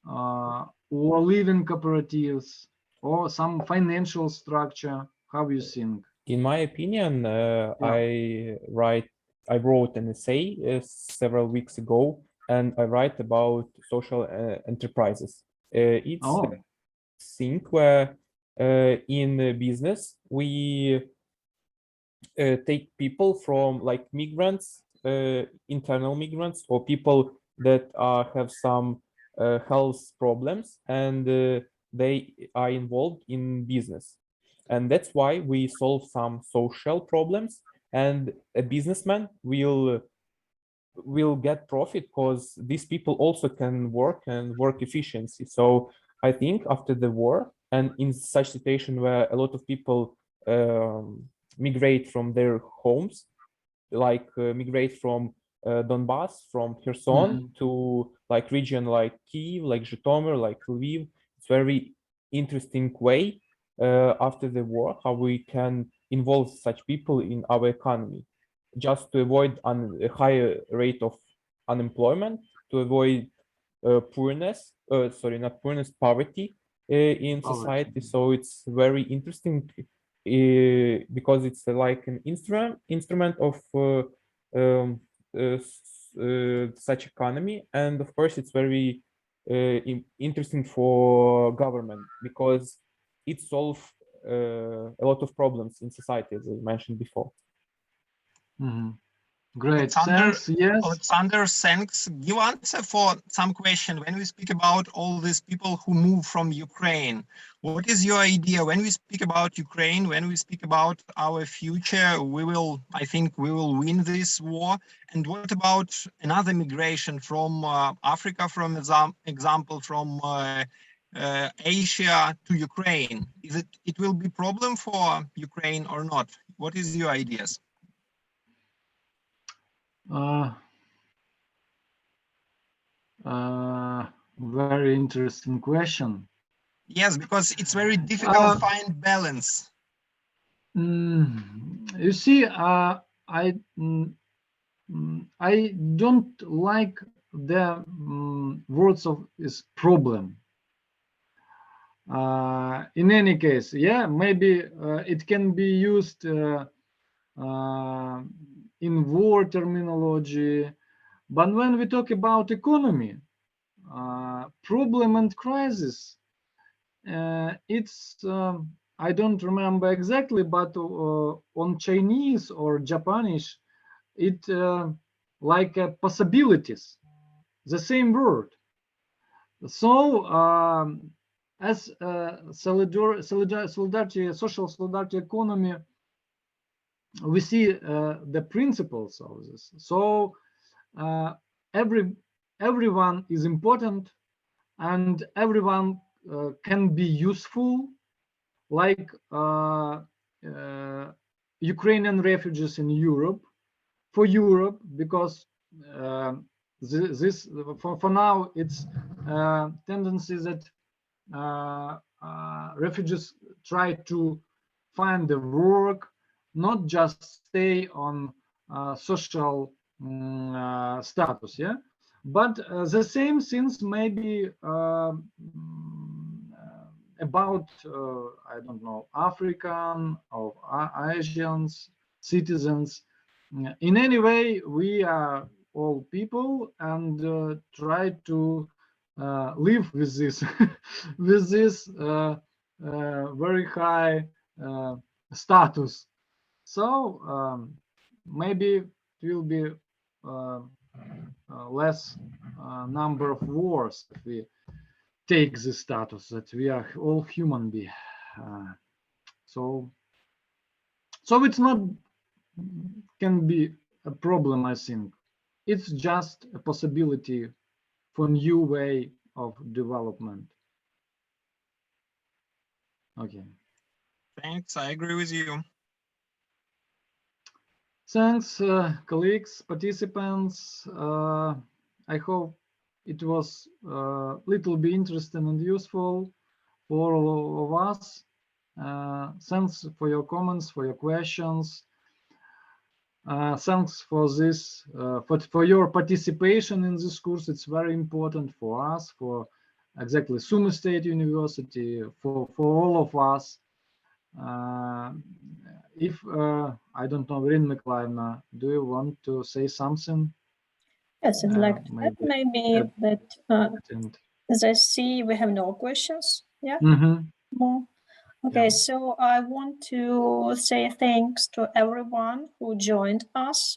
C: or living cooperatives, or some financial structure. How you think?
E: In my opinion, I wrote an essay several weeks ago, and I write about social enterprises. It's a thing where in business we take people from like migrants, internal migrants, or people that have some health problems, and they are involved in business. And that's why we solve some social problems, and a businessman will get profit because these people also can work and work efficiency. So I think after the war, and in such situation where a lot of people migrate from their homes, like migrate from Donbass, from Kherson to like region like Kyiv, like Zhytomyr, like Lviv. It's very interesting way after the war how we can involve such people in our economy, just to avoid a higher rate of unemployment, to avoid poorness, not poorness, poverty in society. So it's very interesting because it's like an instrument of such economy, and of course it's very interesting for government because it solves a lot of problems in society, as I mentioned before.
C: Great,
F: Alexander,
C: thanks. Yes.
F: Alexander, thanks. Give answer for some question. When we speak about all these people who move from Ukraine, what is your idea? When we speak about Ukraine, when we speak about our future, I think we will win this war. And what about another migration from Africa, from example, from Asia to Ukraine? It will be problem for Ukraine or not? What is your ideas?
C: Very interesting question.
F: Yes, because it's very difficult to find balance.
C: You see, I don't like the words of is problem. In any case, yeah, maybe it can be used in war terminology, but when we talk about economy, problem and crisis, it's I don't remember exactly, but on Chinese or Japanese, it like possibilities, the same word. So as solidarity, social solidarity economy we see the principles of this. So everyone is important, and everyone can be useful, like Ukrainian refugees in Europe, for Europe, because this for now it's tendency that refugees try to find the work, not just stay on social status, yeah, but the same things maybe about I don't know, African or Asians citizens. In any way, we are all people, and try to live with this with this very high status. So maybe it will be less number of wars if we take the status that we are all human beings. So it's not can be a problem. I think it's just a possibility for new way of development. Okay.
F: Thanks, I agree with you.
C: Thanks, colleagues, participants. I hope it was a little bit interesting and useful for all of us. Thanks for your comments, for your questions. Thanks for this, for your participation in this course. It's very important for us, for exactly Sumy State University, for all of us. If I don't know, Irina Nikolaevna, do you want to say something?
B: Yes, I'd like to add maybe that as I see, we have no questions. Yeah. More. Okay,
C: Yeah.
B: so I want to say thanks to everyone who joined us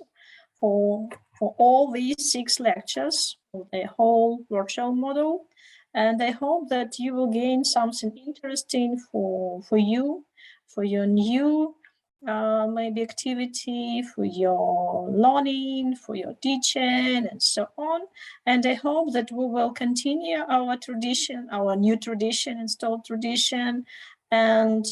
B: for all these 6 lectures, for the whole virtual model. And I hope that you will gain something interesting for you, for your new maybe activity, for your learning, for your teaching, and so on. And I hope that we will continue our tradition, our new tradition, installed tradition, and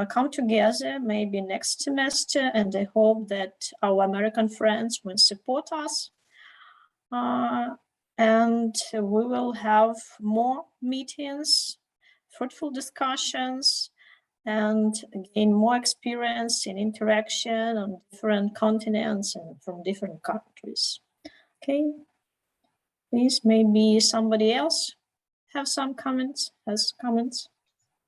B: come together maybe next semester. And I hope that our American friends will support us. And we will have more meetings, fruitful discussions, and gain more experience in interaction on different continents and from different countries. Okay, please, maybe somebody else have some comments, has comments.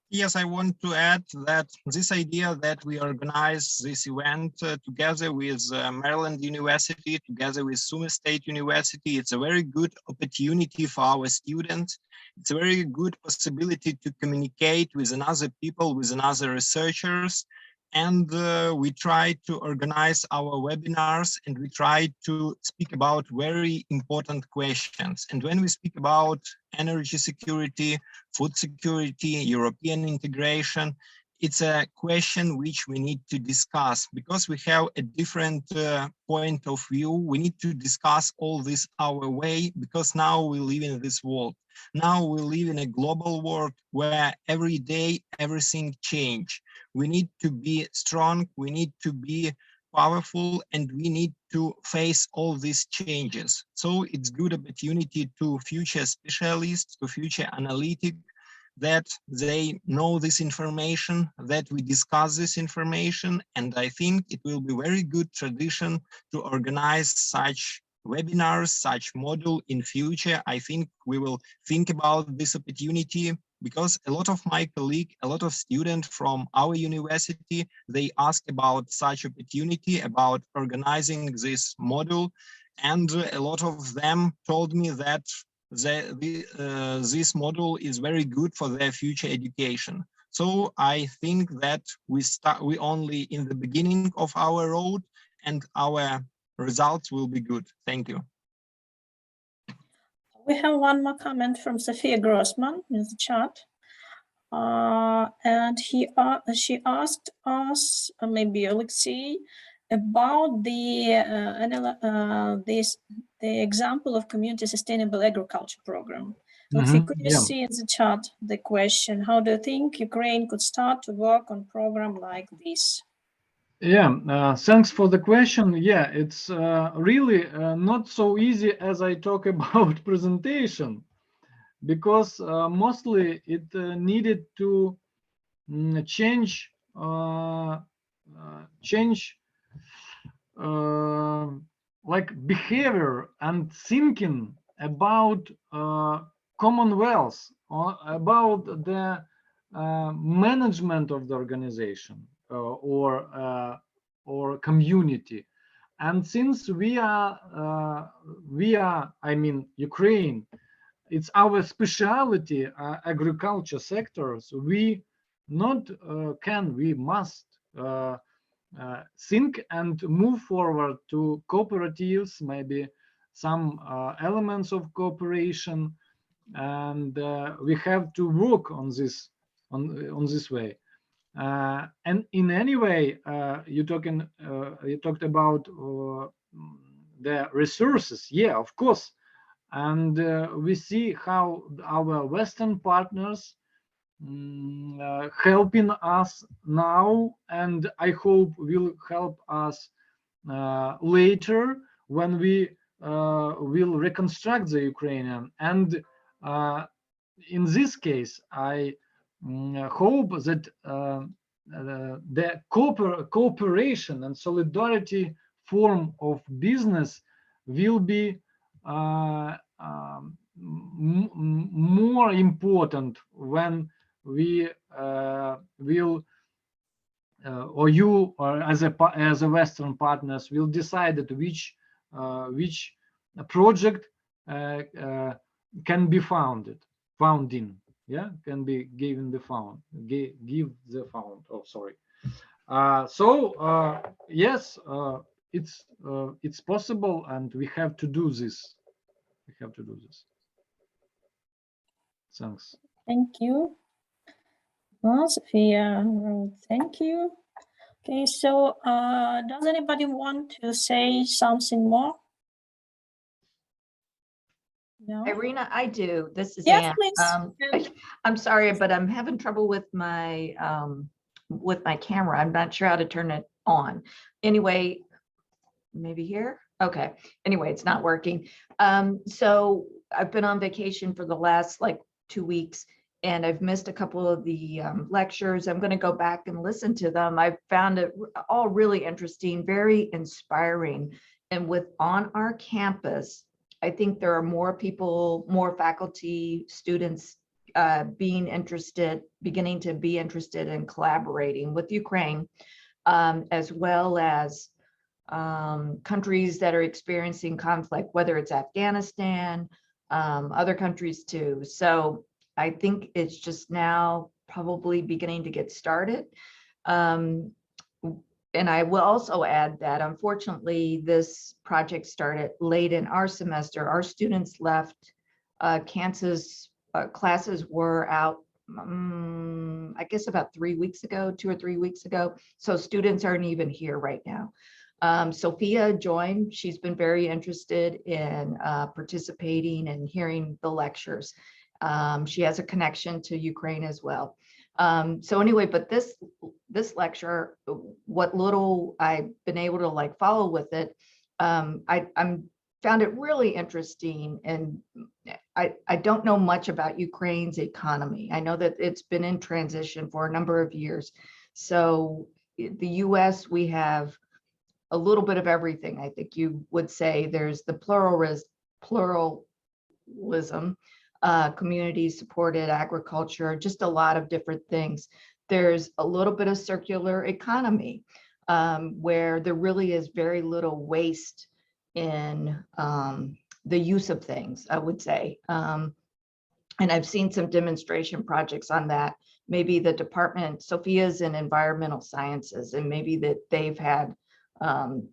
F: Yes, I want to add that this idea that we organize this event together with Maryland University, together with Sumy State University, it's a very good opportunity for our students. It's a very good possibility to communicate with another people, with another researchers. And we try to organize our webinars, and we try to speak about very important questions. And when we speak about energy security, food security, European integration, it's a question which we need to discuss because we have a different point of view. We need to discuss all this our way because now we live in this world. Now we live in a global world where every day everything changes. We need to be strong, we need to be powerful, and we need to face all these changes. So it's good opportunity to future specialists, to future analytics, that they know this information, that we discuss this information. And I think it will be very good tradition to organize such webinars, such module in future. I think we will think about this opportunity because a lot of my colleagues, a lot of students from our university, they ask about such opportunity, about organizing this module. And a lot of them told me that this model is very good for their future education. So I think that we only in the beginning of our road, and our results will be good. Thank you.
B: We have one more comment from Sophia Grossman in the chat. And she asked us, maybe Alexei, about the example of community sustainable agriculture program. Sophie, could you see in the chat the question, how do you think Ukraine could start to work on program like this?
C: Yeah, thanks for the question. Yeah, it's really not so easy as I talk about presentation, because mostly it needed to change like behavior and thinking about Commonwealth, or about the management of the organization or community. And since we are, I mean, Ukraine, it's our specialty, agriculture sector. So we not we must think and move forward to cooperatives, maybe some elements of cooperation, and we have to work on this this way. And in any way, you talked about the resources. Yeah, of course. And we see how our Western partners helping us now, and I hope will help us later when we will reconstruct the Ukrainian. And in this case, I hope that the cooperation and solidarity form of business will be more important when we will or you, or as a Western partners, will decide that which project can be found in, yeah, can be given the found, give the found. Oh, sorry. So yes, it's possible, and we have to do this. We have to do this. Thanks.
B: Thank you. Well, Sophia, thank you. Okay, so does anybody want to say something more? No?
G: Irina, I do. This is
B: Yes,
G: Anne.
B: please.
G: I'm sorry, but I'm having trouble with my camera. I'm not sure how to turn it on. Anyway, maybe here. Okay. Anyway, it's not working. So I've been on vacation for the last like 2 weeks, and I've missed a couple of the lectures. I'm going to go back and listen to them. I found it all really interesting, very inspiring. And on our campus, I think there are more people, more faculty, students beginning to be interested in collaborating with Ukraine, as well as countries that are experiencing conflict, whether it's Afghanistan, other countries too. So I think it's just now probably beginning to get started. And I will also add that unfortunately, this project started late in our semester. Our students left Kansas. Classes were out, I guess about 3 weeks ago, 2 or 3 weeks ago. So students aren't even here right now. Sophia joined. She's been very interested in participating and hearing the lectures. She has a connection to Ukraine as well. So anyway, but this lecture, what little I've been able to like follow with it, I found it really interesting. And I don't know much about Ukraine's economy. I know that it's been in transition for a number of years. So the US, we have a little bit of everything. I think you would say there's the pluralism, community supported agriculture, just a lot of different things. There's a little bit of circular economy, where there really is very little waste in the use of things, I would say. And I've seen some demonstration projects on that. Maybe the department, Sophia's in environmental sciences, and maybe that they've had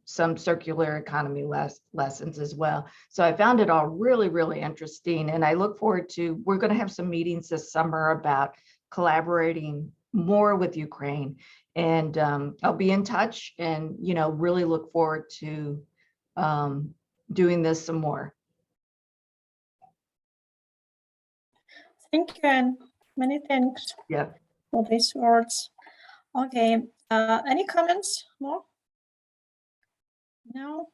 G: some circular economy lessons as well. So I found it all really, really interesting. And I look forward to, we're going to have some meetings this summer about collaborating more with Ukraine And I'll be in touch and, really look forward to doing this some more.
B: Thank you, and many thanks
G: Yeah.
B: for these words. Okay, any comments more? No?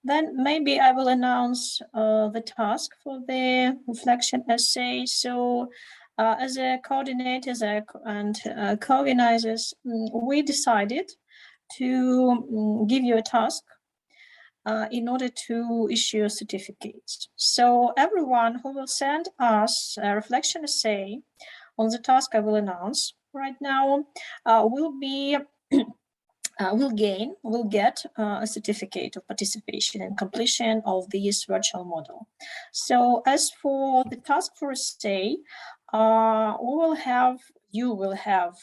B: Then maybe I will announce the task for the reflection essay. So as a coordinators and co-organizers, we decided to give you a task in order to issue certificates. So everyone who will send us a reflection essay on the task I will announce right now will get a certificate of participation and completion of this virtual model. So as for the task for essay, you will have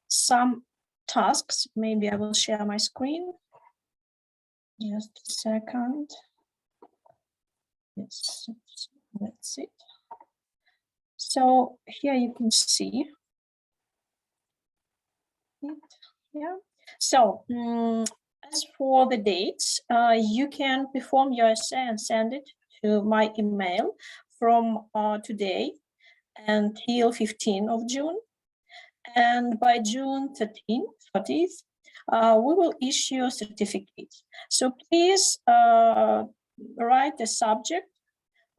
B: some tasks. Maybe I will share my screen. Just a second. Yes, that's it. So here you can see it. Yeah. So as for the dates, you can perform your essay and send it to my email from today until 15th of June. And by June 30th, we will issue a certificate. So please write the subject,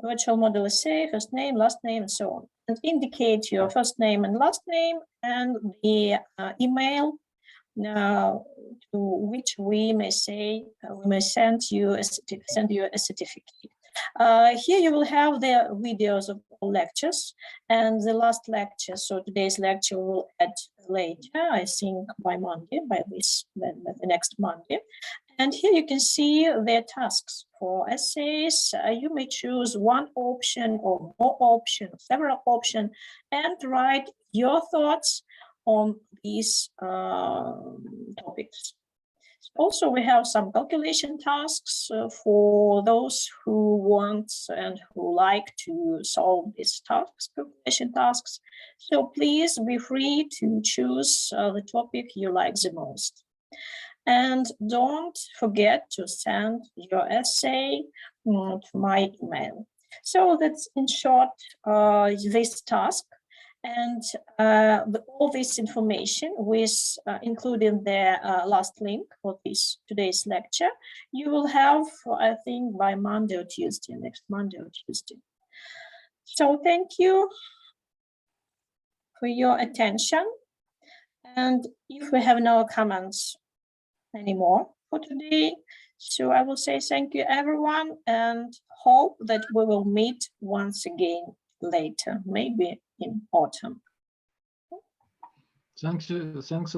B: virtual model essay, first name, last name, and so on, and indicate your first name and last name and the email to which we may send you a certificate. Here you will have the videos of all lectures and the last lecture. So today's lecture will add later, I think by Monday, the next Monday. And here you can see their tasks for essays. You may choose one option or more options, several options, and write your thoughts on these topics. Also, we have some calculation tasks for those who want and who like to solve these tasks, calculation tasks. So please be free to choose the topic you like the most. And don't forget to send your essay to my email. So that's in short this task. And all this information with including the last link for today's lecture, you will have, I think, by Monday or Tuesday, next Monday or Tuesday. So thank you for your attention. And if we have no comments anymore for today, so I will say thank you, everyone, and hope that we will meet once again later, maybe in autumn.
C: Thanks a lot.